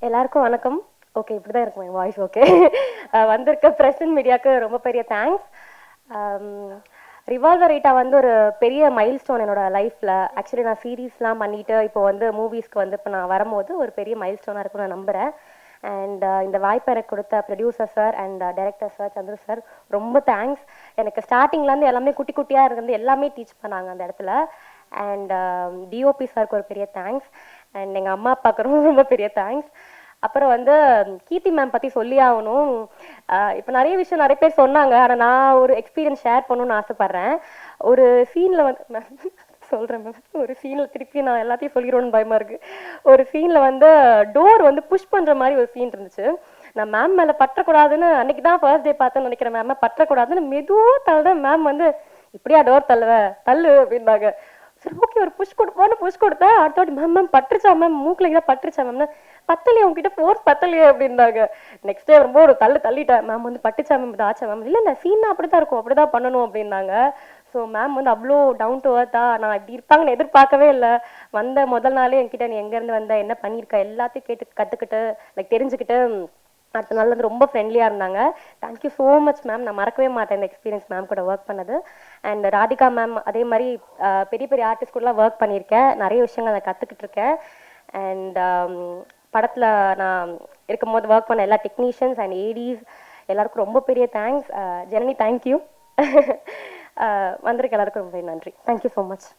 எல்லாருக்கும் வணக்கம். ஓகே, இப்படி தான் இருக்கும் என் வாய்ஸ். ஓகே. வந்திருக்க பிரஸ் அண்ட் மீடியாவுக்கு ரொம்ப பெரிய தேங்க்ஸ். ரிவால்வர் ரேட்டா வந்து ஒரு பெரிய மைல் ஸ்டோன் என்னோட லைஃப்பில். ஆக்சுவலி நான் சீரீஸ்லாம் பண்ணிவிட்டு இப்போ வந்து மூவிஸ்க்கு வந்து இப்போ நான் வரும்போது ஒரு பெரிய மைல் ஸ்டோனாக இருக்கும்னு நான் நம்புகிறேன். அண்ட் இந்த வாய்ப்பை எனக்கு கொடுத்த producer sir and director sir Chandru sir ரொம்ப தேங்க்ஸ். எனக்கு ஸ்டார்டிங்லேருந்து எல்லாமே குட்டி குட்டியாக இருந்து எல்லாமே டீச் பண்ணாங்க அந்த இடத்துல. அண்ட் டிஓபி சாருக்கு ஒரு பெரிய தேங்க்ஸ். அண்ட் எங்கள் அம்மா அப்பாவுக்கு ரொம்ப ரொம்ப பெரிய தேங்க்ஸ். அப்புறம் வந்து கீர்த்தி மேம் பற்றி சொல்லி ஆகணும். இப்போ நிறைய விஷயம் நிறைய பேர் சொன்னாங்க. ஆனால் நான் ஒரு எக்ஸ்பீரியன்ஸ் ஷேர் பண்ணணும்னு ஆசைப்பட்றேன். ஒரு சீனில் வந்து மேம் சொல்கிறேன் மேம். ஒரு சீனில் திருப்பி நான் எல்லாத்தையும் சொல்லிடுவோன்னு பயமாக இருக்குது. ஒரு சீனில் வந்து டோர் வந்து புஷ் பண்ணுற மாதிரி ஒரு சீன் இருந்துச்சு. நான் மேம் மேலே பற்றக்கூடாதுன்னு அன்றைக்கி தான் ஃபர்ஸ்ட் டே பார்த்தேன்னு நினைக்கிறேன். மேம் பற்றக்கூடாதுன்னு மெதுவாக தள்ளுறேன். மேம் வந்து இப்படியா டோர் தள்ளுவ தள்ளு அப்படின்னாங்க. சரி ஓகே ஒரு புஷ் கொடுப்போன்னு புஷ் கொடுத்தேன். அடுத்த மேம் மேம் பட்டுருச்சா மேம், மூக்கில் ஏதாவது பட்டுருச்சா மேம்னா பத்தலையே உங்ககிட்ட ஃபோர்ஸ் பத்தலையே அப்படின்னாங்க. நெக்ஸ்ட் டே ரொம்ப ஒரு தள்ளிட்டேன். மேம் வந்து பட்டுச்சா மேம் இது ஆச்சா மேம், இல்லை இல்லை சீனா அப்படி தான் இருக்கும், அப்படி தான் பண்ணணும் அப்படின்னாங்க. ஸோ மேம் வந்து அவ்வளோ டவுன் டு அர்த்தா. நான் இப்படி இருப்பாங்கன்னு எதிர்பார்க்கவே இல்லை. வந்த முதல் நாளே என்கிட்ட நீ எங்கேருந்து வந்த என்ன பண்ணியிருக்க எல்லாத்தையும் கேட்டு கற்றுக்கிட்டு லைக் தெரிஞ்சுக்கிட்டு அடுத்த நாள் வந்து ரொம்ப ஃப்ரெண்ட்லியாக இருந்தாங்க. Thank you so much ma'am. நான் மறக்கவே மாட்டேன் இந்த எக்ஸ்பீரியன்ஸ் மேம் கூட ஒர்க் பண்ணது. அண்ட் ராதிகா மேம் அதே மாதிரி பெரிய பெரிய ஆர்டிஸ்ட் கூடலாம் ஒர்க் பண்ணியிருக்கேன். நிறைய விஷயங்கள் நான் கற்றுக்கிட்டு இருக்கேன். அண்ட் படத்தில் நான் இருக்கும்போது ஒர்க் பண்ண எல்லா டெக்னீஷியன்ஸ் அண்ட் ஏடிஸ் எல்லாருக்கும் ரொம்ப பெரிய தேங்க்ஸ். ஜனனி தேங்க்யூ. வந்திருக்க எல்லாருக்கும் ரொம்ப நன்றி. Thank you so much.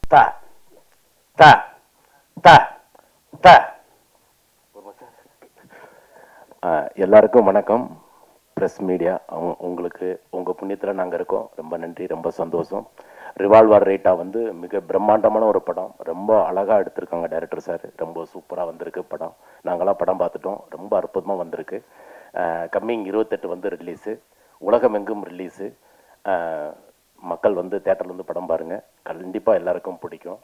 எல்லாருக்கும் வணக்கம். ப்ரெஸ் மீடியா உங்களுக்கு உங்கள் புண்ணியத்தில் நாங்கள் இருக்கோம். ரொம்ப நன்றி, ரொம்ப சந்தோஷம். ரிவால்வர் ரேட்டா வந்து மிக பிரம்மாண்டமான ஒரு படம். ரொம்ப அழகாக எடுத்திருக்காங்க டைரக்டர் சார். ரொம்ப சூப்பராக வந்திருக்கு படம். நாங்களாம் படம் பார்த்துட்டோம். ரொம்ப அற்புதமாக வந்திருக்கு. கம்மிங் 28 வந்து ரிலீஸு, உலகமெங்கும் ரிலீஸு. மக்கள் வந்து தேட்டரில் வந்து படம் பாருங்கள், கண்டிப்பாக எல்லாருக்கும் பிடிக்கும்.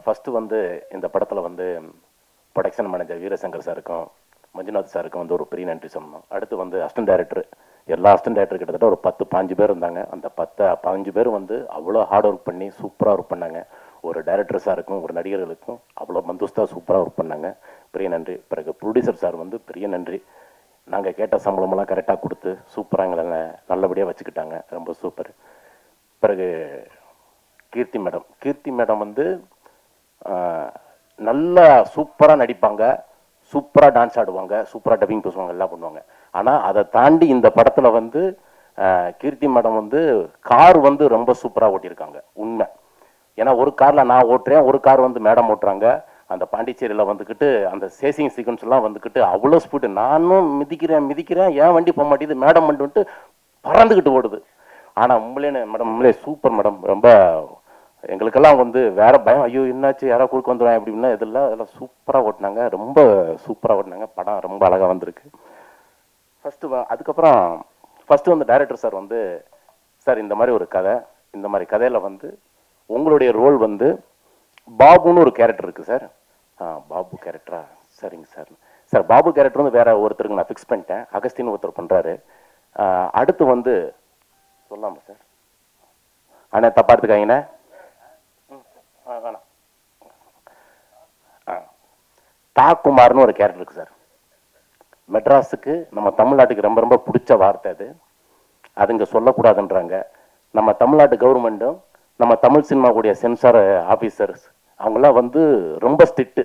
ஃபஸ்ட்டு வந்து இந்த படத்தில் வந்து ப்ரொடக்ஷன் மேனேஜர் வீரசங்கர் சாருக்கும் மஞ்சுநாத் சாருக்கும் வந்து ஒரு பெரிய நன்றி சொல்லணும். அடுத்து வந்து அசிஸ்டன்ட் டைரக்டர், எல்லா அசிஸ்டன்ட் டைரக்டர் கிட்டத்தட்ட ஒரு 10-15 பேர் இருந்தாங்க. அந்த 10-15 பேர் வந்து அவ்வளோ ஹார்ட் ஒர்க் பண்ணி சூப்பராக ஒர்க் பண்ணாங்க. ஒரு டைரக்டர் சாருக்கும் ஒரு நடிகர்களுக்கும் அவ்வளோ மந்துஸ்தாக சூப்பராக ஒர்க் பண்ணாங்க. பெரிய நன்றி. பிறகு ப்ரொடியூசர் சார் வந்து பெரிய நன்றி. நாங்கள் கேட்ட சம்பளமெல்லாம் கரெக்டாக கொடுத்து சூப்பராக எங்களை நல்லபடியாக வச்சுக்கிட்டாங்க. ரொம்ப சூப்பர். பிறகு கீர்த்தி மேடம் வந்து நல்லா சூப்பராக நடிப்பாங்க, சூப்பராக டான்ஸ் ஆடுவாங்க, சூப்பராக டப்பிங் பேசுவாங்க, எல்லாம் பண்ணுவாங்க. ஆனால் அதை தாண்டி இந்த படத்தில் வந்து கீர்த்தி மேடம் வந்து கார் வந்து ரொம்ப சூப்பராக ஓட்டியிருக்காங்க. உண்மை. ஏன்னா ஒரு காரில் நான் ஓட்டுறேன், ஒரு கார் வந்து மேடம் ஓட்டுறாங்க. அந்த பாண்டிச்சேரியில் வந்துக்கிட்டு அந்த சேசிங் சீக்வன்ஸ்லாம் வந்துக்கிட்டு அவ்வளோ ஸ்பீடு. நானும் மிதிக்கிறேன், ஏன் வண்டி போக மாட்டேங்குது, மேடம் வந்துட்டு பறந்துக்கிட்டு ஓடுது. ஆனால் உண்மையிலே சூப்பர் மேடம். ரொம்ப எங்களுக்கெல்லாம் வந்து வேற பயம், ஐயோ என்னாச்சு யாராவது குறுக்க வந்துடுவாங்க அப்படின்னா இதெல்லாம் சூப்பராக ஓட்டினாங்க. ரொம்ப சூப்பராக ஓட்டினாங்க. படம் ரொம்ப அழகாக வந்திருக்கு. அதுக்கப்புறம் ஃபஸ்ட்டு வந்து டைரக்டர் சார் வந்து, சார் இந்த மாதிரி ஒரு கதை, இந்த மாதிரி கதையில் வந்து உங்களுடைய ரோல் வந்து பாபுன்னு ஒரு கேரக்டர் இருக்குது சார். பாபு கேரக்டரா? சரிங்க சார். சார் பாபு கேரக்டர் வந்து வேற ஒருத்தருக்கு நான் ஃபிக்ஸ் பண்ணிட்டேன். அகஸ்தின்னு ஒருத்தர் பண்ணுறாரு. அடுத்து வந்து சொல்லாமா சார்? ஆனால் தப்பா எடுத்துக்காங்கண்ணே. வேணாம். தாக்குமார்னு ஒரு கேரக்டர் இருக்கு சார். மெட்ராஸுக்கு நம்ம தமிழ்நாட்டுக்கு ரொம்ப ரொம்ப பிடிச்ச வார்த்தை அது. அது இங்கே சொல்லக்கூடாதுன்றாங்க. நம்ம தமிழ்நாட்டு கவர்மெண்ட்டும் நம்ம தமிழ் சினிமா கூடிய சென்சார் ஆஃபீஸர்ஸ் அவங்களாம் வந்து ரொம்ப ஸ்ட்ரிக்ட்டு.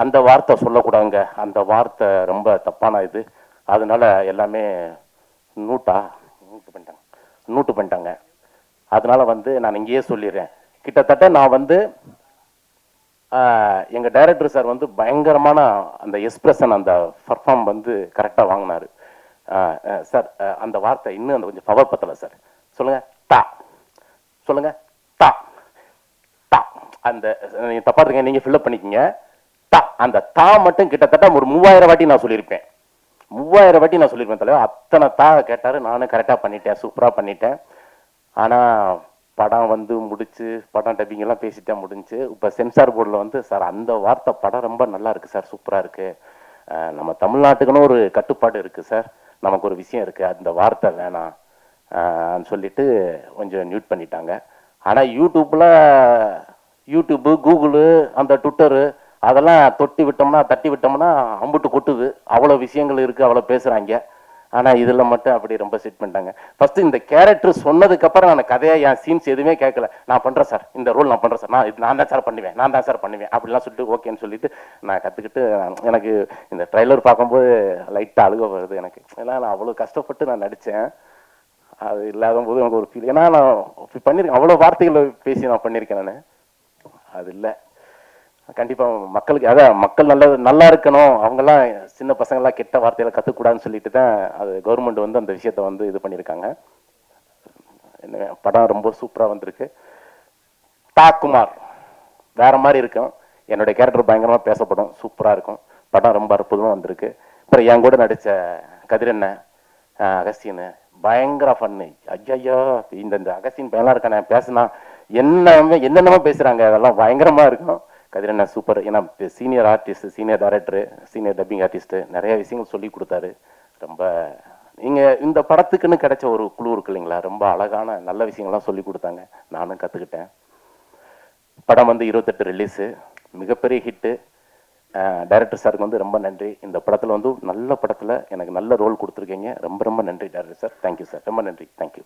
அந்த வார்த்தை சொல்லக்கூடாதுங்க, அந்த வார்த்தை ரொம்ப தப்பான இது. அதனால எல்லாமே நூட்டு பண்ணிட்டாங்க. அதனால வந்து நான் இங்கேயே சொல்லிடுறேன். கிட்டத்தட்ட நான் வந்து எங்கள் டைரக்டர் சார் வந்து பயங்கரமான அந்த எக்ஸ்பிரஷன், அந்த பர்ஃபார்ம் வந்து கரெக்டாக வாங்கினார் சார். அந்த வார்த்தை இன்னும் அந்த கொஞ்சம் பவர் பத்தலை சார். சொல்லுங்கள் தா, சொல்லுங்கள் தா தா. அந்த நீங்கள் தப்பா இருக்கீங்க, நீங்கள் ஃபில்அப் பண்ணிக்கிங்க. தா, அந்த தா மட்டும் கிட்டத்தட்ட ஒரு 3000 வாட்டி நான் சொல்லியிருப்பேன். 3000 வாட்டி நான் சொல்லியிருப்பேன் தலைவர். அத்தனை தா கேட்டார். நானும் கரெக்டாக பண்ணிட்டேன், சூப்பராக பண்ணிட்டேன். ஆனால் படம் வந்து முடிச்சு, படம் டப்பிங் எல்லாம் பேசிட்டே முடிஞ்சு, இப்போ சென்சார் போர்டில் வந்து சார் அந்த வார்த்தை படம் ரொம்ப நல்லா இருக்குது சார், சூப்பராக இருக்குது, நம்ம தமிழ்நாட்டுக்குன்னு ஒரு கட்டுப்பாடு இருக்குது சார், நமக்கு ஒரு விஷயம் இருக்குது, அந்த வார்த்தை வேணாம் சொல்லிட்டு கொஞ்சம் மியூட் பண்ணிட்டாங்க. ஆனால் யூடியூப்பு, கூகுளு, அந்த ட்விட்டரு அதெல்லாம் தொட்டி விட்டோம்னா தட்டி விட்டோம்னா அம்புட்டு கொட்டுது. அவ்வளோ விஷயங்கள் இருக்குது, அவ்வளோ பேசுகிறாங்க. ஆனால் இதில் மட்டும் அப்படி ரொம்ப செட் பண்ணிட்டாங்க. ஃபஸ்ட்டு இந்த கேரக்டர் சொன்னதுக்கப்புறம் நான் கதையாக என் சீன்ஸ் எதுவுமே கேட்கல. நான் பண்ணுறேன் சார், இந்த ரோல் நான் பண்ணுறேன் சார், நான் தான் சார் பண்ணுவேன், நான் தான் சார் பண்ணுவேன் அப்படிலாம் சொல்லிட்டு ஓகேன்னு சொல்லிட்டு நான் கற்றுக்கிட்டு எனக்கு இந்த ட்ரைலர் பார்க்கும்போது லைட்டாக அழுக வருது எனக்கு. ஏன்னா நான் அவ்வளோ கஷ்டப்பட்டு நான் நடித்தேன். அது இல்லாத போது எனக்கு ஒரு ஃபீல். ஏன்னா நான் பண்ணியிருக்கேன், அவ்வளோ வார்த்தைகளை பேசி நான் பண்ணியிருக்கேன். நான் அது இல்லை. கண்டிப்பாக மக்களுக்கு அதான் மக்கள் நல்லா இருக்கணும், அவங்கெல்லாம் சின்ன பசங்கள்லாம் கெட்ட வார்த்தைகளை கற்றுக்கூடாதுன்னு சொல்லிட்டு தான் அது கவர்மெண்ட் வந்து அந்த விஷயத்தை வந்து இது பண்ணியிருக்காங்க. என்ன படம் ரொம்ப சூப்பராக வந்திருக்கு. குமார் வேற மாதிரி இருக்கும். என்னுடைய கேரக்டர் பயங்கரமாக பேசப்படும், சூப்பராக இருக்கும். படம் ரொம்ப அற்புதமாக வந்திருக்கு. அப்புறம் என் கூட நடித்த கதிரண்ணன், அகஸ்டின் பயங்கர ஃபன்னு. ஐயா இந்த அகஸ்டின் பையன்லாம் இருக்கானே பேசுனா என்னென்னமோ பேசுகிறாங்க, அதெல்லாம் பயங்கரமாக இருக்கும். கதிரண்ணன் சூப்பர். ஏன்னா senior artist, senior director, senior dubbing artist, நிறைய விஷயங்கள் சொல்லி கொடுத்தாரு. ரொம்ப நீங்கள் இந்த படத்துக்குன்னு கிடைச்ச ஒரு குழு இருக்கு இல்லைங்களா, ரொம்ப அழகான நல்ல விஷயங்கள்லாம் சொல்லி கொடுத்தாங்க, நானும் கற்றுக்கிட்டேன். படம் வந்து 28 ரிலீஸு, மிகப்பெரிய ஹிட்டு. டைரக்டர் சாருக்கு வந்து ரொம்ப நன்றி. இந்த படத்தில் வந்து நல்ல படத்தில் எனக்கு நல்ல ரோல் கொடுத்துருக்கீங்க. ரொம்ப ரொம்ப நன்றி டைரக்டர் சார். தேங்க்யூ சார், ரொம்ப நன்றி. தேங்க்யூ.